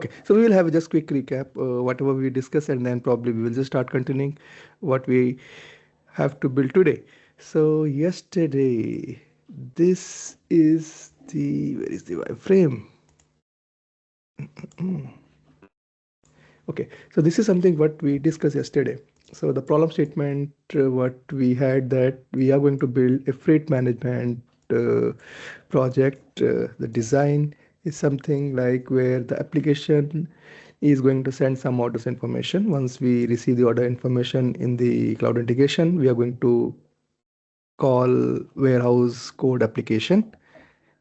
Okay, so we will have just quick recap, whatever we discussed, and then probably we will just start continuing what we have to build today. So yesterday, this is the, where is the wireframe? Okay, so this is something what we discussed yesterday. So the problem statement, what we had, that we are going to build a freight management project. The design is something like where the application is going to send some orders information. Once we receive the order information in the cloud integration, we are going to call warehouse code application.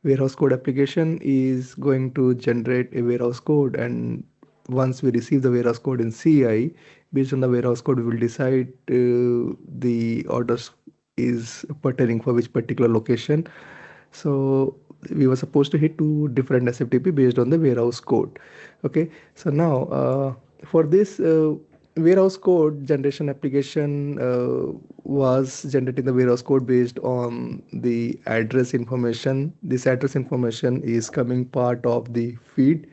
Warehouse code application is going to generate a warehouse code, and once we receive the warehouse code in CI, based on the warehouse code we will decide the orders is pertaining for which particular location. So we were supposed to hit two different SFTP based on the warehouse code. Okay, so now for this warehouse code generation application was generating the warehouse code based on the address information. This address information is coming part of the feed.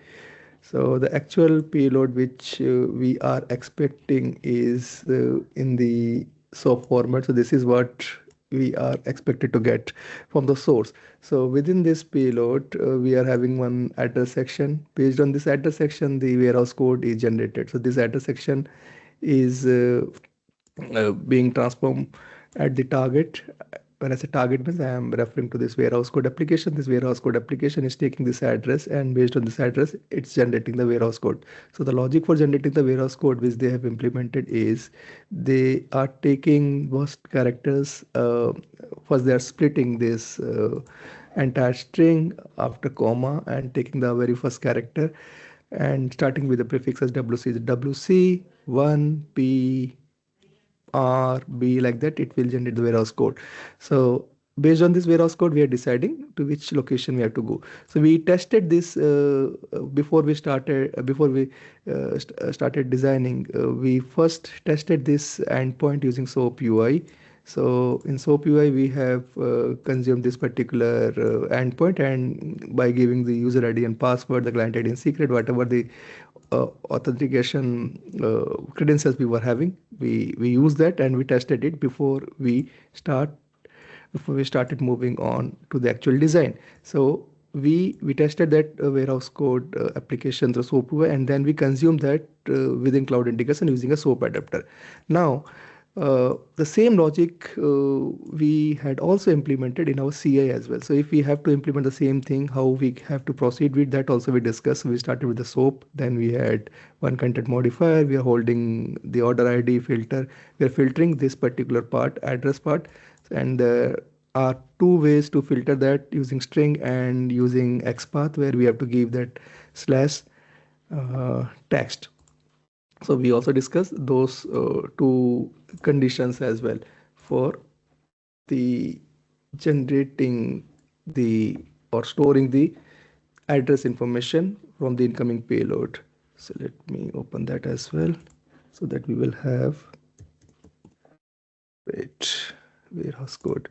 So the actual payload which we are expecting is in the SOAP format. So this is what we are expected to get from the source. So within this payload, we are having one address section. Based on this address section, the warehouse code is generated. So this address section is being transformed at the target. When I say target means I am referring to this warehouse code application. This warehouse code application is taking this address, and based on this address, it's generating the warehouse code. So the logic for generating the warehouse code which they have implemented is they are taking first characters. First, they are splitting this entire string after comma and taking the very first character and starting with the prefixes WC, WC 1P B, like that it will generate the warehouse code. So based on this warehouse code we are deciding to which location we have to go. So we tested this before we started started designing. We first tested this endpoint using SOAP UI. So in SOAP UI we have consumed this particular endpoint, and by giving the user ID and password, the client ID and secret, whatever the authentication credentials we were having, we used that and we tested it before we started moving on to the actual design. So we tested that warehouse code application through SOAP UI, and then we consumed that within cloud integration using a SOAP adapter. Now the same logic we had also implemented in our CI as well. So if we have to implement the same thing, how we have to proceed with that also we discussed. We started with the SOAP, then we had one content modifier, we are holding the order ID filter, we are filtering this particular part, address part, and there are two ways to filter that, using string and using XPath, where we have to give that slash text. So we also discussed those two conditions as well for the generating the or storing the address information from the incoming payload. So let me open that as well so that we will have warehouse code.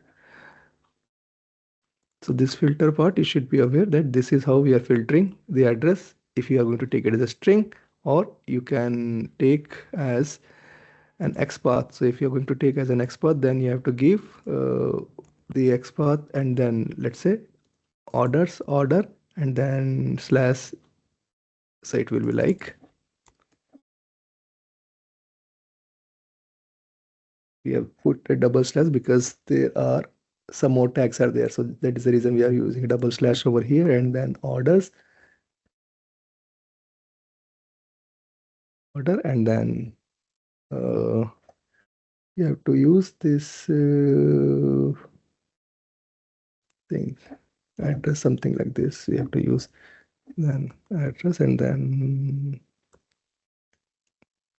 So this filter part, you should be aware that this is how we are filtering the address. If you are going to take it as a string, or you can take as an XPath. So if you're going to take as an XPath, then you have to give the XPath and then let's say orders order and then slash. So it will be like, we have put a double slash because there are some more tags are there. So that is the reason we are using a double slash over here, and then orders order, and then you have to use this thing address, something like this. We have to use then address and then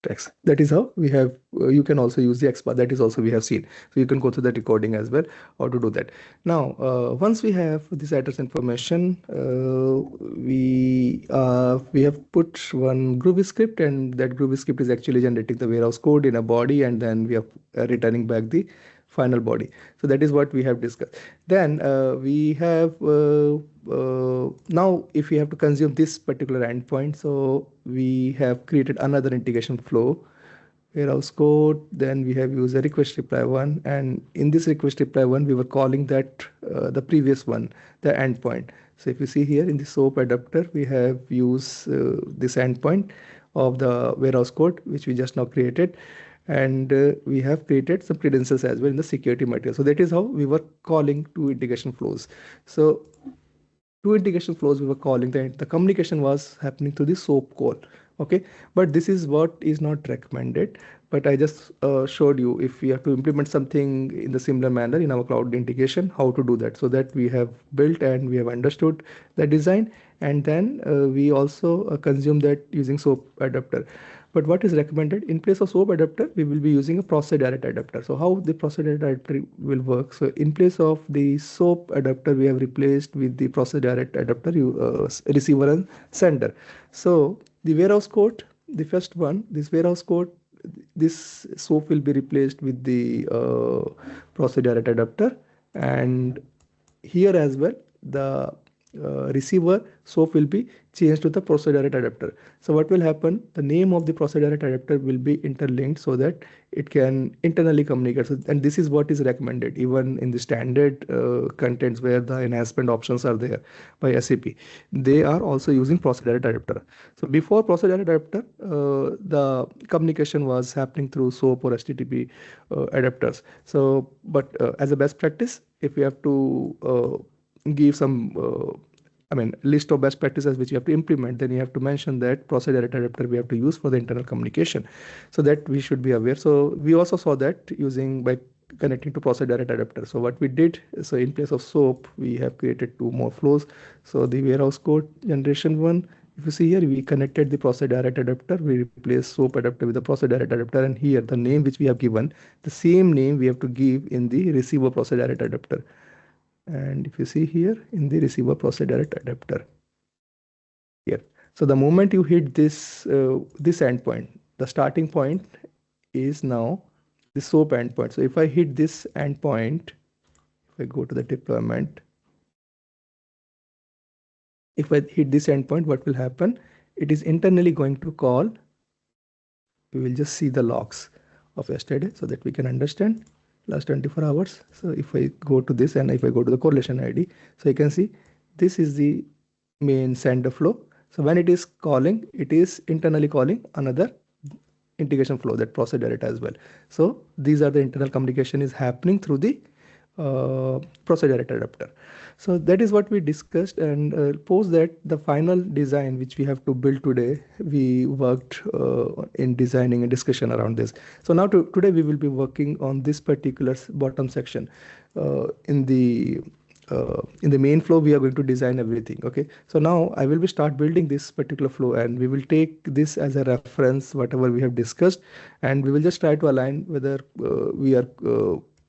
text. That is how we have you can also use the XPath. That is also we have seen. So you can go through that recording as well how to do that. Now once we have this address information, we have put one Groovy script, and that Groovy script is actually generating the warehouse code in a body, and then we are returning back the final body. So that is what we have discussed. Then we have now if we have to consume this particular endpoint, so we have created another integration flow, warehouse code. Then we have used a request reply one, and in this request reply one we were calling that the previous one, the endpoint. So if you see here in the SOAP adapter, we have used this endpoint of the warehouse code which we just now created, and we have created some credentials as well in the security material. So that is how we were calling two integration flows. So two integration flows we were calling, the communication was happening through the SOAP call. Okay, but this is what is not recommended. But I just showed you if we have to implement something in the similar manner in our cloud integration, how to do that. So that we have built and we have understood the design, and then we also consume that using SOAP adapter. But what is recommended in place of SOAP adapter, we will be using a process direct adapter. So how the process direct adapter will work? So in place of the SOAP adapter, we have replaced with the process direct adapter, receiver and sender. So the warehouse code, the first one, this warehouse code, this SOAP will be replaced with the process direct adapter, and here as well the receiver SOAP will be changed to the process direct adapter. So what will happen, the name of the process direct adapter will be interlinked so that it can internally communicate. So, and this is what is recommended even in the standard contents where the enhancement options are there by SAP. They are also using process direct adapter. So before process direct adapter, the communication was happening through SOAP or HTTP adapters. So but as a best practice, if we have to give some list of best practices which you have to implement, then you have to mention that process direct adapter we have to use for the internal communication, so that we should be aware. So we also saw that using by connecting to process direct adapter. So what we did, so in place of SOAP we have created two more flows. So the warehouse code generation one, if you see here, we connected the process direct adapter, we replaced SOAP adapter with the process direct adapter, and here the name which we have given, the same name we have to give in the receiver process direct adapter. And if you see here in the receiver process direct adapter here, so the moment you hit this endpoint, the starting point is now the SOAP endpoint. So if I hit this endpoint, if I go to the deployment, if I hit this endpoint, what will happen? It is internally going to call. We will just see the logs of yesterday so that we can understand last 24 hours. So if I go to this and if I go to the correlation ID, so you can see this is the main sender flow. So when it is calling, it is internally calling another integration flow, that process direct as well. So these are the internal communication is happening through the process direct adapter. So that is what we discussed, and post that the final design which we have to build today, we worked in designing a discussion around this. So now today we will be working on this particular bottom section. In the main flow we are going to design everything. Okay, so now I will be start building this particular flow, and we will take this as a reference whatever we have discussed, and we will just try to align whether we are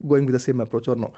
going with the same approach or not.